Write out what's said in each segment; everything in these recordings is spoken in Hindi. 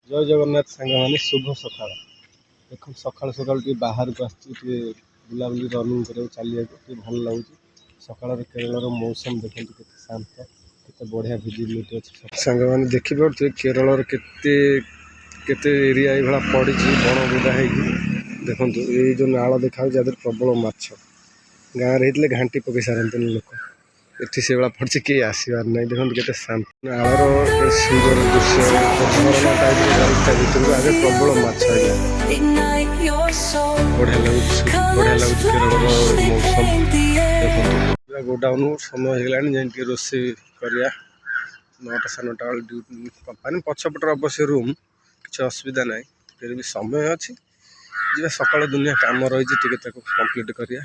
जय जगन्नाथ सांग मैंने शुभ सकाल देख सका सका बाहर को आसुले बुलाबुली रनिंग कर चलिए भल लगुच सकाल केरल मौसम देखते के शांत के बढ़िया भिजिबिलिटी अच्छे सांग मैंने देखिपे केरल केते एरिया ये पड़ी बण बुदा है देखो ये जो नाल देखा प्रबल माछ गाँव में घाटी पकई सारते लोक इति से भाया पड़ी किए आसबार ना देखो के शांत नालर सुंदर दृश्य झरना टाइप भर आगे प्रबल माछ बढ़िया लगुच केरल मौसम देखो गोडाउन समय होगा जाए रोसे करिया 9टा 9:30 बेल ड्यूटी कंपानी पछपटर अवश्य रूम किसी असुविधा ना फिर भी समय अच्छी जी सकाल दुनिया कम रही कंप्लीट करिया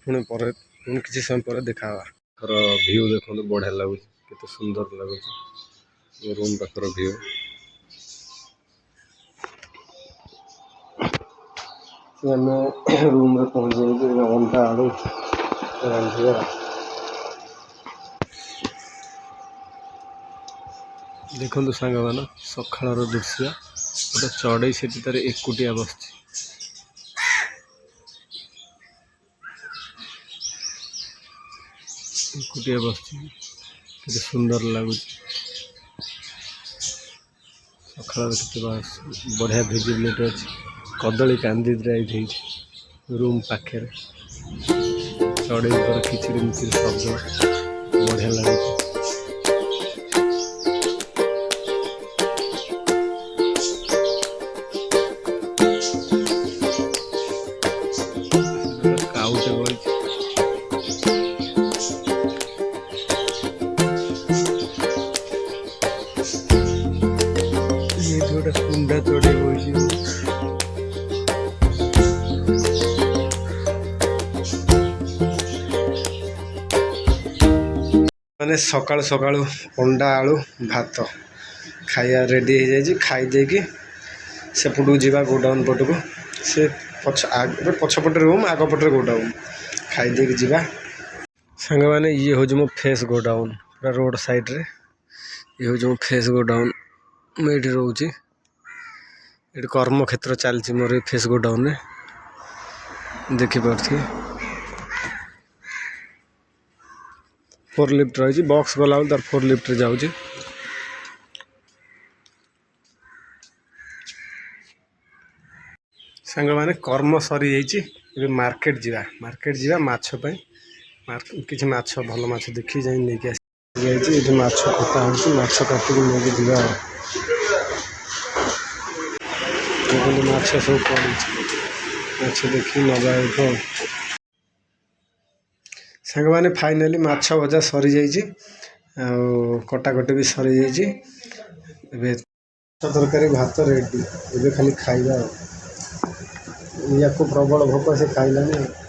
पुणी किसी समय पर देखा घर व्यू देखो बढ़िया लगुच केते सुंदर लगुच रूम पाखर व्यू रूम में पहुँच अंडा आलू रांधिया देखो सांग मान सकाळ दृश्य गोटे चढ़ई से तार एकुटिया बस एकुटिया बस के सुंदर लगुच सकाळ बढ़िया भिजिबिलिटी अच्छे कदली कांदी रूम पाखे चढ़ई पर किचिर मिचिर शब्द बढ़िया लगुच कुंडा चढ़े मैंने सकाल सकाल अंडा आलू भात खाया रेडी हो जाए खाईदे कि सेपटू जावा गोडाउन पटक से पछपटे रूम आगपटे गोडाउन खाईदे कि जावा सांग मैंने ये हूँ मो फेस गोडाउन पूरा रोड साइड रे ये हूँ मो फेस गोडाउन मुझे रोचे ये कर्म क्षेत्र चलती मोर फेस गोडाउन में देखिपे फोर लिफ्ट रही बॉक्स गला तार फोर लिफ्ट जाऊँगी सांग मैंने कर्म सरी जाइए मार्केट जावा माछपाई किसी माछ भल माछ देखी जाए नहीं आसी माछ कटा हो माछ काटिक नहीं जा माछ सब पड़ी माछ देखी नगा सांग मैंने फाइनाली माछ भजा सरी जाइए कटाकटी भी सरी जाइए तरकारी भात रेडी ए खाली खाइबा या प्रबल भोक से खाइलानी।